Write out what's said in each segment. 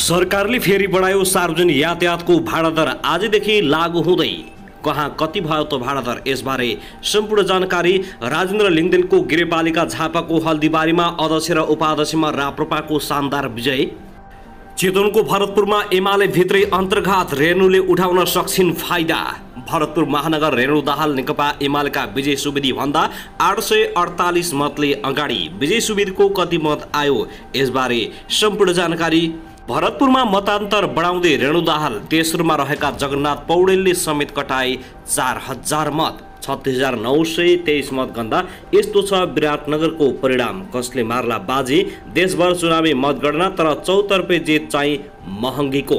सरकारले फेरि बढायो सार्वजनिक यातायातको भाडा दर। आजदेखि लागू हुँदै कहाँ कति भयो त भाडा दर, यसबारे सम्पूर्ण जानकारी राजेन्द्र लिङदेनको गिरिपालिका झापाको हल्दीबारीमा अध्यक्ष र उपाध्यक्षमा राप्रपाको शानदार विजय। चितवनको भरतपुरमा एमाले भित्रै अन्तर्घात, रेणुले उठाउन सक्छिन् फाइदा। भरतपुर महानगर रेणु दाहाल नेकपा एमालेका विजय सुवेदी भन्दा 848 मतले अगाडि। विजय सुवेदीको कति मत आयो, यसबारे सम्पूर्ण जानकारी। भरतपुरमा मतान्तर बढाउँदै रेणु दाहाल तेस्रोमा रहेका जगन्नाथ पौडेलले समेत कटाए 4000 मत। 36,923 मत गन्दा यस्तो छ विराटनगरको परिणाम। कसले मार्ला बाजी, देशभर चुनावी मतगणना, तर चौतर्फे जित चाहिँ महँगीको।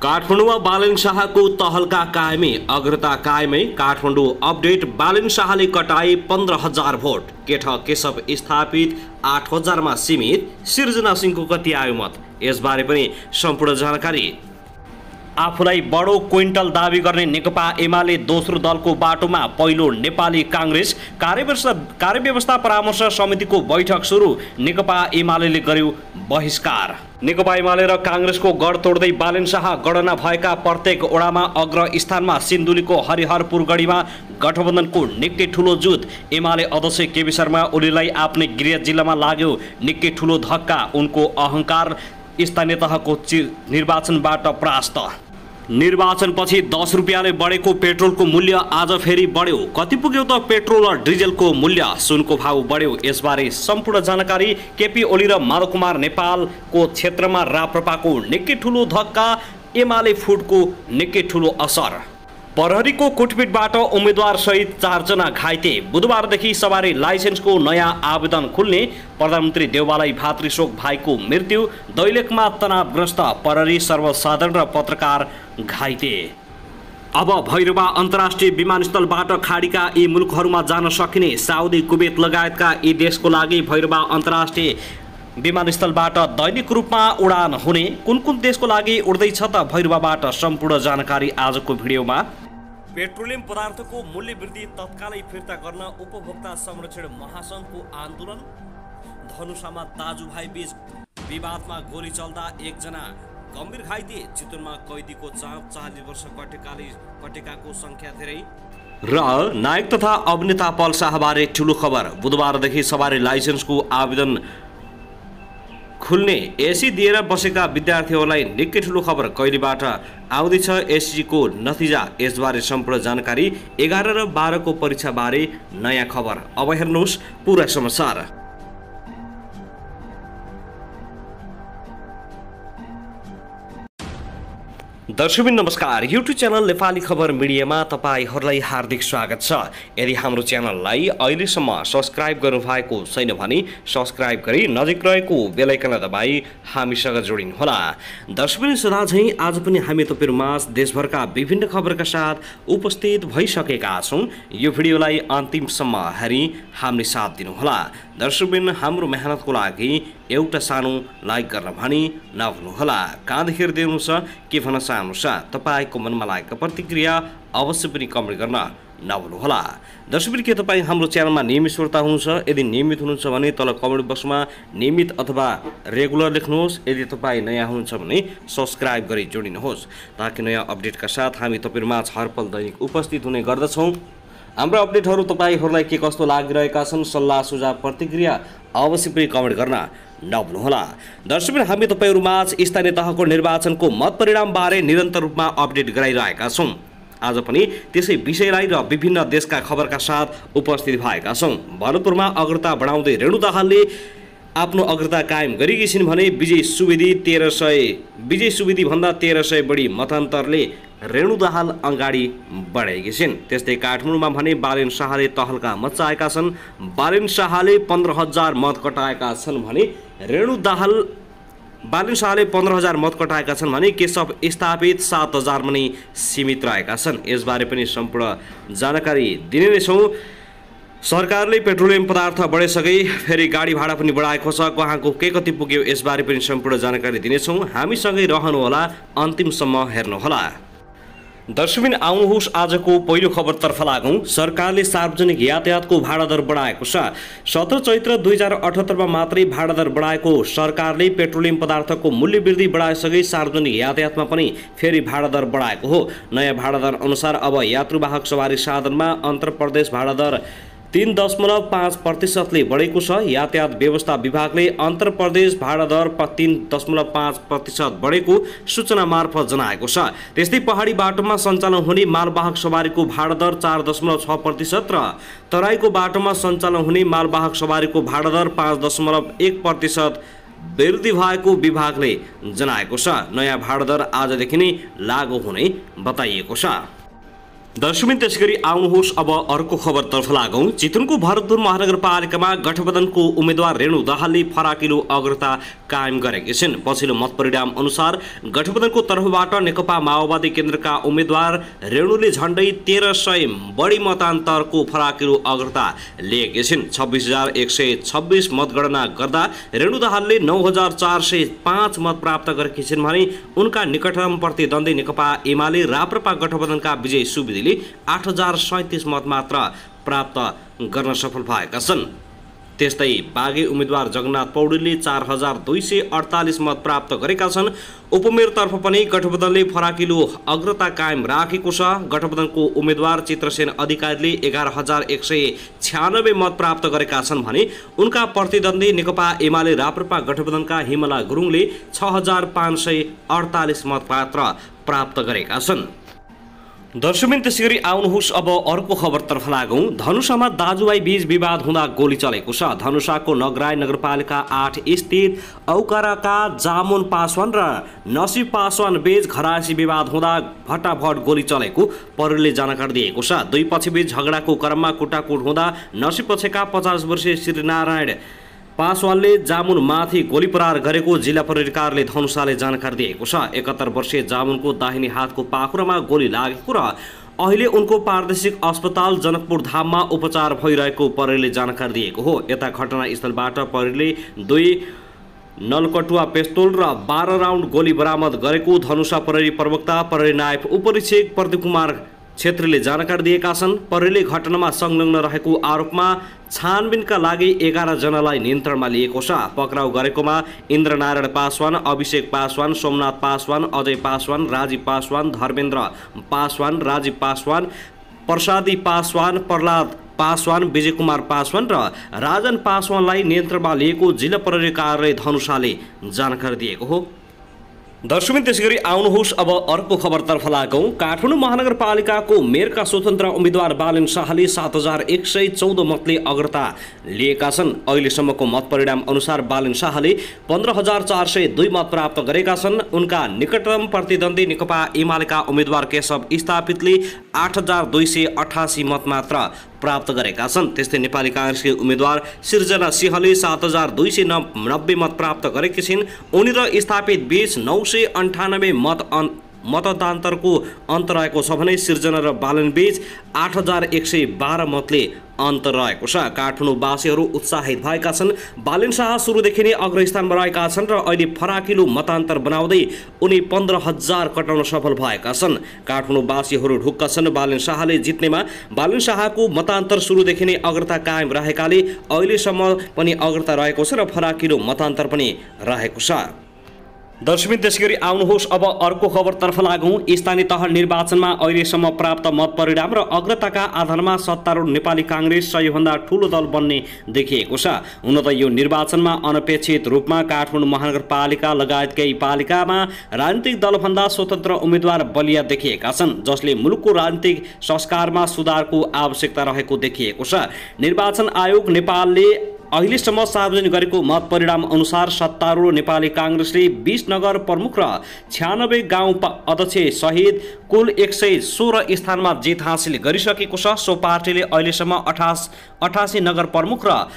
काठमाडौँमा बालेन शाहको तहल्का कायमै, अग्रता कायमै। काठमाडौँ अपडेट, बालेन शाहले कटाए 15,000 भोट। केठ केशव स्थापित 8,000 मा सीमित। सिर्जना सिंहको कति आयो मत, यसबारे पनि सम्पूर्ण जानकारी। आफूलाई बडो क्विन्टल दाबी गर्ने नेकपा एमाले दोस्रो दलको बाटोमा। पहिलो नेपाली काङ्ग्रेस कार्यव्यवस्था परामर्श समितिको बैठक सुरु। नेकपा एमाले गर्यो बहिष्कार। नेकपा एमाले र काङ्ग्रेसको गढ तोड्दै बालेन शाह गणना भएका प्रत्येक ओडामा अग्र स्थानमा। सिन्धुलीको हरिहरपुर गढीमा गठबन्धनको निकै ठुलो जुत। एमाले अध्यक्ष केपी शर्मा ओलीलाई आफ्नै गृह जिल्लामा लाग्यो निकै ठुलो धक्का। उनको अहङ्कार स्थानीय तहको निर्वाचनबाट परास्त। निर्वाचनपछि 10 रुपियाँले बढेको पेट्रोलको मूल्य आज फेरि बढ्यो। कति पुग्यो त पेट्रोल र डिजेलको मूल्य? सुनको भाउ बढ्यो, यसबारे सम्पूर्ण जानकारी। केपी ओली र माधव कुमार नेपालको क्षेत्रमा राप्रपाको निकै ठुलो धक्का, एमाले फुटको निकै ठुलो असर। प्रहरीको कुटपिटबाट उम्मेद्वार सहित 4 जना घाइते। बुधबारदेखि सवारी लाइसेन्सको नयाँ आवेदन खुल्ने। प्रधानमन्त्री देउवालाई भातृशोक भाइको मृत्यु। दैलेखमा तनावग्रस्त प्रहरी, सर्वसाधारण र पत्रकार घाइते। अब भैरवा अन्तर्राष्ट्रिय विमानस्थलबाट खाडीका यी मुलुकहरूमा जान सकिने। साउदी, कुवेत लगायतका यी देशको लागि भैरवा अन्तर्राष्ट्रिय विमानस्थलबाट दैनिक रूपमा उडान हुने। कुन कुन देशको लागि उड्दैछ त भैरवाबाट, सम्पूर्ण जानकारी आजको भिडियोमा। पेट्रोलियम पदार्थको मूल्य वृद्धि तत्कालै फिर्ता गर्न उपभोक्ता संरक्षण महासङ्घको आन्दोलन। धनुषामा दाजुभाइ बीच विवादमा गोली चल्दा 1 जना गम्भीर घाइते। चितवनमा कैदीको चाप, 40 वर्ष कटेकाको संख्या धेरै। र नायक तथा अभिनेता पल शाहबारे ठुलो खबर। बुधबारदेखि सवारी लाइसेन्सको आवेदन खुल्ने। एसी दिएर बसेका विद्यार्थीहरूलाई निकै ठुलो खबर कहिलेबाट आउँदैछ एससीको नतिजा, यसबारे सम्पूर्ण जानकारी। 11 र 12 को परीक्षाबारे नयाँ खबर। अब हेर्नुहोस् पुरा समाचार। दर्शकबिन नमस्कार, युट्युब च्यानल नेपाली खबर मिडियामा तपाईहरूलाई हार्दिक स्वागत छ। यदि हाम्रो च्यानललाई अहिलेसम्म सब्स्क्राइब गर्नुभएको छैन भने सब्स्क्राइब गरी नजिक रहेको बेल आइकनलाई दबाई हामीसँग जोडिनुहोला। दर्शकबिन सदा झैं आज पनि हामी तपाईहरुमाझ देशभरका विभिन्न खबरका साथ उपस्थित भइसकेका छौं। यो भिडियोलाई अन्तिमसम्म हेरी हामीले साथ दिनुहोला। दर्शकबिन हाम्रो मेहनतको लागि एउटा सानो लाइक गर्न भनी नभुल्नुहोला। कहाँदेखि हेर्दै हुनुहुन्छ, के भन्न चाहनुहुन्छ, तपाईको मनमा लागेको प्रतिक्रिया अवश्य पनि कमेन्ट गर्न नभुल्नुहोला। दर्शकबिन के तपाईँ हाम्रो च्यानलमा नियमित श्रोता हुनुहुन्छ? यदि नियमित हुनुहुन्छ भने तल कमेन्ट बक्समा नियमित अथवा रेगुलर लेख्नुहोस्। यदि तपाईँ नयाँ हुनुहुन्छ भने सब्स्क्राइब गरी जोडिनुहोस्, ताकि नयाँ अपडेटका साथ हामी तपाईहरुमा हरपल दैनिक उपस्थित हुने गर्दछौँ। हाम्रो अपडेटहरू तपाईहरूलाई के कस्तो लागिरहेका छन्, सल्लाह सुझाव प्रतिक्रिया अवश्य पनि कमेन्ट गर्न नभुल्नुहोला। दर्शकबिन हामी तपाईहरुमाझ स्थानीय तहको निर्वाचनको मत परिणामबारे निरन्तर रूपमा अपडेट गराइरहेका छौं। आज पनि त्यसै विषयलाई र विभिन्न देशका खबरका साथ उपस्थित भएका छौं। भरतपुरमा अग्रता बढाउँदै रेणु दाहालले आफ्नो अग्रता कायम गरेकी छिन् भने विजय सुवेदी भन्दा 1300 बढी मतान्तरले रेणु दाहाल अगाडि बढेकी छिन्। त्यस्तै काठमाडौँमा भने बालेन शाहले तहल्का मचाएका छन्। बालेन शाहले 15,000 मत कटाएका छन् भने बालेन शाहले 15,000 मत कटाएका छन् भने केशव स्थापित 7,000 मा नै सीमित रहेका छन्। यसबारे पनि सम्पूर्ण जानकारी दिने नै छौँ। सरकारले पेट्रोलियम पदार्थ बढाइसके, फेरि गाडी भाडा पनि बढाएको छ। कहाँको के कति पुग्यो, यसबारे पनि सम्पूर्ण जानकारी दिनेछौँ। हामीसँगै रहनुहोला, अन्तिमसम्म हेर्नुहोला। दर्शकबिन आउनुहोस् आजको पहिलो खबरतर्फ लागौं। सरकारले सार्वजनिक यातायातको भाडा दर बढाएको छ। 17 चैत्र 2078 मात्रै भाडा दर बढाएको सरकारले पेट्रोलियम पदार्थको मूल्य वृद्धि बढाएसँगै सार्वजनिक यातायातमा पनि फेरि भाडा दर बढाएको हो। नयाँ भाडा दर अनुसार अब यात्रुवाहक सवारी साधनमा अन्तर्प्रदेश भाडा दर 3.5% बढेको छ। यातायात व्यवस्था विभागले अन्तर्प्रदेश भाडा दर 3.5% बढेको सूचना मार्फत जनाएको छ। त्यस्तै पहाडी बाटोमा सञ्चालन हुने मालवाहक सवारीको भाडा दर 4.6% र तराईको बाटोमा सञ्चालन हुने मालवाहक सवारीको भाडा दर 5.1% वृद्धि भएको विभागले जनाएको छ। नयाँ भाडा दर आजदेखि नै लागू हुने बताइएको छ। दर्शकबिन त्यसैगरी आउनुहोस् अब अर्को खबरतर्फ लागौं। चितवनको भरतपुर महानगरपालिकामा गठबन्धनको उम्मेद्वार रेणु दाहालले फराकिलो अग्रता कायम गरेकी छिन्। पछिल्लो मत परिणाम अनुसार गठबन्धनको तर्फबाट नेकपा माओवादी केन्द्रका उम्मेद्वार रेणुले झण्डै 1300 बढी मतान्तरको फराकिलो अग्रता लिएकी छिन्। 26,126 मतगणना गर्दा रेणु दाहालले 9,405 मत प्राप्त गरेकी छिन् भने उनका निकटतम प्रतिद्वन्दी नेकपा एमाले राप्रपा गठबन्धनका विजय सुवेदीले 8,037 मत मात्र प्राप्त गर्न सफल भएका छन्। त्यस्तै बागे उम्मेद्वार जगन्नाथ पौडेलले 4,248 मत प्राप्त गरेका छन्। उपमेयरतर्फ पनि गठबन्धनले फराकिलो अग्रता कायम राखेको छ। गठबन्धनको उम्मेद्वार चित्रसेन अधिकारीले 11,196 मत प्राप्त गरेका छन् भने उनका प्रतिद्वन्दी नेकपा एमाले राप्रपा गठबन्धनका हिमला गुरुङले 6,548 मत मात्र प्राप्त गरेका छन्। दर्शकबिन त्यसैगरी आउनुहोस् अब अर्को खबरतर्फ लागौं। धनुषामा दाजुभाइ बीच विवाद हुँदा गोली चलेको छ। धनुषाको नगराई नगरपालिका 8 स्थित औकाराका जामुन पासवान र नसिब पासवान बीच घरायसी विवाद हुँदा भट्टाभट गोली चलेको प्रहरीले जानकारी दिएको छ। दुई पक्षबीच झगडाको क्रममा कुटाकुट हुँदा नसिब पक्षका 50 वर्षीय श्रीनारायण पासवानले जामुनमाथि गोली प्रहार गरेको जिल्ला प्रहरी कार्यालय धनुषाले जानकारी दिएको छ। 71 वर्षीय जामुनको दाहिने हातको पाखुरामा गोली लागेको र अहिले उनको प्रादेशिक अस्पताल जनकपुर धाममा उपचार भइरहेको प्रहरीले जानकारी दिएको हो। यता घटनास्थलबाट प्रहरीले 2 नलकटुवा पिस्तोल र 12 राउन्ड गोली बरामद गरेको धनुषा प्रहरी प्रवक्ता प्रहरी नायब उपरीक्षक प्रदीप कुमार छेत्रीले जानकारी दिएका छन्। प्रहरीले घटनामा संलग्न रहेको आरोपमा छानबिनका लागि 11 जनालाई नियन्त्रणमा लिएको छ। पक्राउ गरेकोमा इन्द्रनारायण पासवान, अभिषेक पासवान, सोमनाथ पासवान, अजय पासवान, राजीव पासवान, धर्मेन्द्र पासवान, राजीव पासवान, प्रसादी पासवान, प्रहलाद पासवान, विजय कुमार पासवान र राजन पासवानलाई नियन्त्रणमा लिएको जिल्ला प्रहरी कार्यालय धनुषाले जानकारी दिएको हो। दर्शकबिन त्यसैगरी आउनुहोस् अब अर्को खबरतर्फ लागौं। काठमाडौँ महानगरपालिकाको मेयरका स्वतन्त्र उम्मेद्वार बालेन शाहले 7,114 मतले अग्रता लिएका छन्। अहिलेसम्मको मत परिणाम अनुसार बालेन शाहले 15,402 मत प्राप्त गरेका छन्। उनका निकटतम प्रतिद्वन्दी नेकपा एमालेका उम्मेद्वार केशव स्थापितले 8,288 मत मात्र प्राप्त गरेका छन्। त्यस्तै नेपाली कांग्रेसकी उम्मेद्वार सिर्जना सिंहले 7,290 मत प्राप्त गरेकी छिन्। उनी र स्थापित बीच 998 मतदान्तरको अन्तर रहेको छ भने सिर्जना र बालन बीच 8,112 मतले अन्तर रहेको छ। काठमाडौँवासीहरू उत्साहित भएका छन्। बालेन शाह सुरुदेखि नै अग्रस्थानमा रहेका छन् र अहिले फराकिलो मतान्तर बनाउँदै उनी 15,000 कटाउन सफल भएका छन्। काठमाडौँवासीहरू ढुक्क छन्। बालेन शाहले जित्नेमा बालेन शाहको मतान्तर सुरुदेखि नै अग्रता कायम रहेकाले अहिलेसम्म पनि अग्रता रहेको छ र फराकिलो मतान्तर पनि रहेको छ। दर्शकबिन त्यसैगरी आउनुहोस् अब अर्को खबरतर्फ लागौं। स्थानीय तह निर्वाचनमा अहिलेसम्म प्राप्त मत परिणाम र अग्रताका आधारमा सत्तारूढ नेपाली कांग्रेस सबैभन्दा ठूलो दल बन्ने देखिएको छ। हुन त यो निर्वाचनमा अनपेक्षित रूपमा काठमाडौँ महानगरपालिका लगायत केही पालिकामा राजनीतिक दलभन्दा स्वतन्त्र उम्मेद्वार बलिया देखिएका छन्, जसले मुलुकको राजनीतिक संस्कारमा सुधारको आवश्यकता रहेको देखिएको छ। निर्वाचन आयोग नेपालले अहिलेसम्म सार्वजनिक गरेको मत परिणाम अनुसार सत्तारूढ नेपाली कांग्रेसले 20 नगर प्रमुख र 96 गाउँ अध्यक्ष सहित कुल 116 स्थानमा जित हासिल गरिसकेको छ। सो पार्टीले अहिलेसम्म 88 नगर प्रमुख र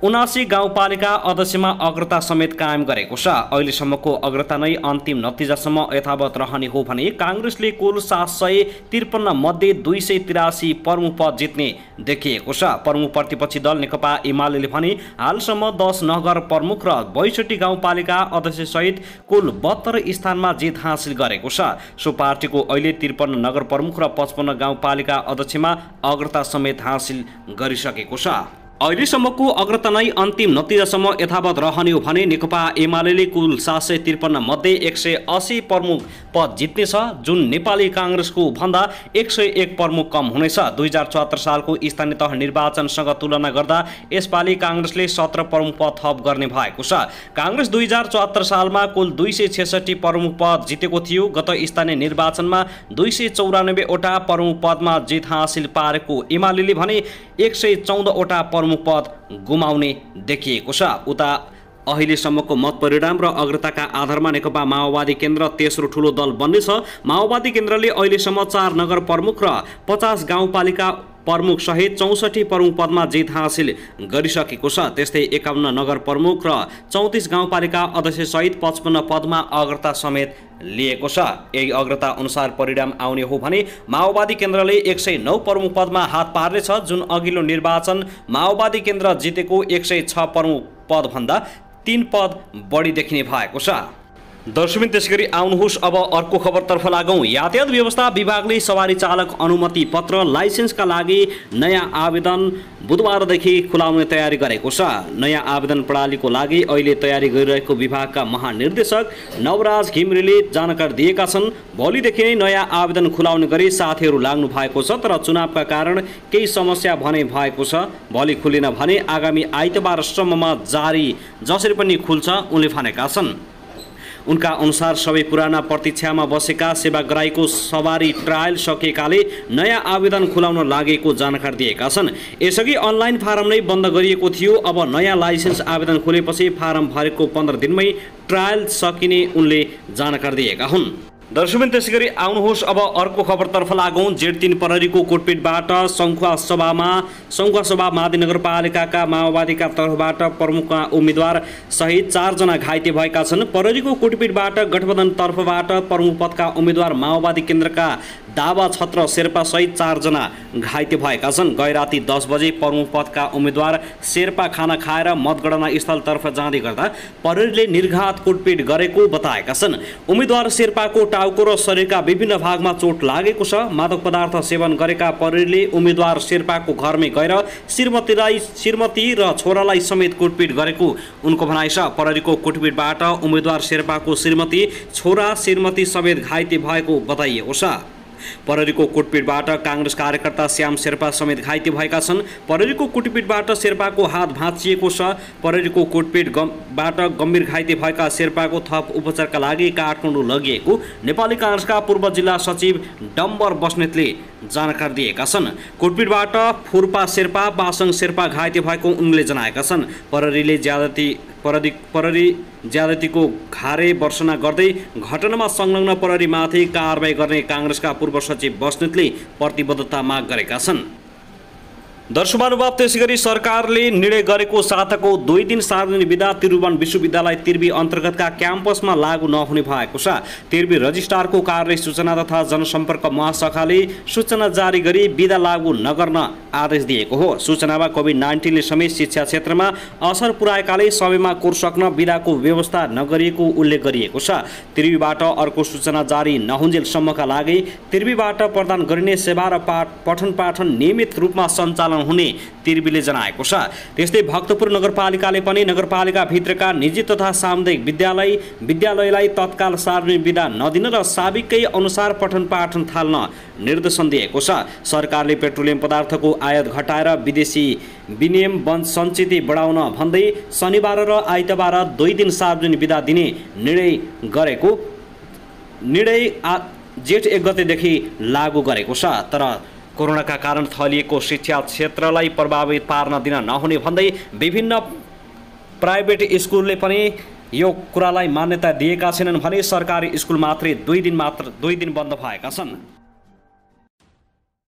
79 गाउँपालिका अध्यक्षमा अग्रता समेत कायम गरेको छ। अहिलेसम्मको अग्रता नै अन्तिम नतिजासम्म यथावत रहने हो भने काङ्ग्रेसले कुल 753 मध्ये 283 प्रमुख पद जित्ने देखिएको छ। प्रमुख प्रतिपक्षी दल नेकपा एमाले भने हालसम्म 10 नगर प्रमुख र 62 गाउँपालिका अध्यक्षसहित कुल 72 स्थानमा जित हासिल गरेको छ। सो पार्टीको अहिले 53 नगर प्रमुख र 55 गाउँपालिका अध्यक्षमा अग्रता समेत हासिल गरिसकेको छ। अहिलेसम्मको अग्रता नै अन्तिम नतिजासम्म यथावत रहने हो भने नेकपा एमाले कुल 753 मध्ये 180 प्रमुख पद जित्नेछ, जुन नेपाली काङ्ग्रेसको भन्दा 101 प्रमुख कम हुनेछ। 2074 सालको स्थानीय तह निर्वाचनसँग तुलना गर्दा यसपालि काङ्ग्रेसले 17 प्रमुख पद थप गर्ने भएको छ। काङ्ग्रेस 2074 सालमा कुल 266 प्रमुख पद जितेको थियो। गत स्थानीय निर्वाचनमा 294 वटा प्रमुख पदमा जित हासिल पारेको एमाले भने 114 वटा प्रमुख पद गुमाउने देखिएको छ। उता अहिलेसम्मको मत परिणाम र अग्रताका आधारमा नेकपा माओवादी केन्द्र तेस्रो ठूलो दल बन्नेछ। माओवादी केन्द्रले अहिलेसम्म 4 नगर प्रमुख र 50 गाउँपालिका प्रमुख सहित 64 प्रमुख पदमा जित हासिल गरिसकेको छ। त्यस्तै 51 नगर प्रमुख र 34 गाउँपालिका अध्यक्ष सहित 55 पदमा अग्रता समेत लिएको छ। यही अग्रता अनुसार परिणाम आउने हो भने माओवादी केन्द्रले 109 प्रमुख पदमा हात पार्नेछ, जुन अघिल्लो निर्वाचन माओवादी केन्द्र जितेको 106 प्रमुख पदभन्दा 3 पद बढी देखिने भएको छ। दर्शकबिन त्यसैगरी आउनुहोस् अब अर्को खबरतर्फ लागौँ। यातायात व्यवस्था विभागले सवारी चालक अनुमति पत्र लाइसेन्सका लागि नयाँ आवेदन बुधबारदेखि खुलाउने तयारी गरेको छ। नयाँ आवेदन प्रणालीको लागि अहिले तयारी गरिरहेको विभागका महानिर्देशक नवराज घिमिरेले जानकारी दिएका छन्। भोलिदेखि नै नयाँ आवेदन खुलाउने गरी साथीहरू लाग्नु भएको छ, तर चुनावका कारण केही समस्या भने भएको छ। भोलि खुलेन भने आगामी आइतबारसम्ममा जारी जसरी पनि खुल्छ उनले भनेका छन्। उनका अनुसार सबै पुराना प्रतीक्षामा बसेका सेवाग्राहीको सवारी ट्रायल सकिएकाले नयाँ आवेदन खुलाउन लागेको जानकारी दिएका छन्। यसअघि अनलाइन फारम नै बन्द गरिएको थियो। अब नयाँ लाइसेन्स आवेदन खुलेपछि फारम भरेको 15 दिनमै ट्रायल सकिने उनले जानकारी दिएका हुन्। दर्शकबिन त्यसैगरी आउनुहोस् अब अर्को खबरतर्फ लागौँ। जेठ 3 प्रहरीको कोटपिटबाट सङ्खुवासभा मादी नगरपालिकाका माओवादीका तर्फबाट प्रमुख उम्मेद्वार सहित 4 जना घाइते भएका छन्। प्रहरीको कोटपिटबाट गठबन्धन तर्फबाट प्रमुख पदका उम्मेद्वार माओवादी केन्द्रका दावा छत्र शेर्पा सहित 4 जना घाइते भएका छन्। गैराती 10 बजे प्रमुख पदका उम्मेद्वार शेर्पा खाना खाएर मतगणना स्थलतर्फ जाँदै गर्दा प्रहरीले निर्घात कुटपिट गरेको बताएका छन्। उम्मेद्वार शेर्पाको टाउको र शरीरका विभिन्न भागमा चोट लागेको छ। मादक पदार्थ सेवन गरेका प्रहरीले उम्मेद्वार शेर्पाको घरमै गएर श्रीमती र छोरालाई समेत कुटपिट गरेको उनको भनाइ छ। प्रहरीको कुटपिटबाट उम्मेद्वार शेर्पाको श्रीमती, छोरा, श्रीमती समेत घाइते भएको बताइएको छ। प्रहरीको कुटपिटबाट काङ्ग्रेस कार्यकर्ता श्याम शेर्पा समेत घाइते भएका छन्। प्रहरीको कुटपिटबाट शेर्पाको हात भाँचिएको छ। प्रहरीको कुटपिटबाट गम्भीर घाइते भएका शेर्पाको थप उपचारका लागि काठमाडौँ लगिएको नेपाली काङ्ग्रेसका पूर्व जिल्ला सचिव डम्बर बस्नेतले जानकारी दिएका छन्। कुटपिटबाट फुर्पा शेर्पा, बासङ शेर्पा घाइते भएको उनले जनाएका छन्। प्रहरी ज्यादतीको घारे वर्षना गर्दै घटनामा संलग्न प्रहरीमाथि कारबाही गर्ने काङ्ग्रेसका पूर्व सचिव बस्नेतले प्रतिबद्धता माग गरेका छन्। दर्शकबानुभाव त्यसैगरी सरकारले निर्णय गरेको साताको 2 दिन सार्वजनिक विदा त्रिभुवन विश्वविद्यालय तिर्बी अन्तर्गतका क्याम्पसमा लागू नहुने भएको छ। तिर्बी रजिस्ट्रारको कार्यालय सूचना तथा जनसम्पर्क महाशाखाले सूचना जारी गरी विदा लागू नगर्न आदेश दिएको हो। सूचनामा कोभिड-19 ले समेत शिक्षा क्षेत्रमा असर पुर्याएकाले सबैमा कोर्स सक्न विदाको व्यवस्था नगरिएको उल्लेख गरिएको छ। तिर्बीबाट अर्को सूचना जारी नहुन्जेलसम्मका लागि तिर्बीबाट प्रदान गरिने सेवा र पठन पाठन नियमित रूपमा सञ्चालन हुने तिर्बीले जनाएको छ। त्यस्तै भक्तपुर नगरपालिकाले पनि नगरपालिका भित्रका निजी तथा सामुदायिक विद्यालयलाई तत्काल सार्वजनिक विदा नदिन र साबिकै अनुसार पठन पाठन थाल्न निर्देशन दिएको छ। सरकारले पेट्रोलियम पदार्थको आयात घटाएर विदेशी विनिमय सञ्चित बढाउन भन्दै शनिबार र आइतबार 2 दिन सार्वजनिक विदा दिने निर्णय गरेको जेठ 1 गतेदेखि लागू गरेको छ। तर कोरोनाका कारण थलिएको शिक्षा क्षेत्रलाई प्रभावित पार्न दिन नहुने भन्दै विभिन्न प्राइभेट स्कुलले पनि यो कुरालाई मान्यता दिएका छैनन् भने सरकारी स्कुल मात्रै 2 दिन बन्द भएका छन्।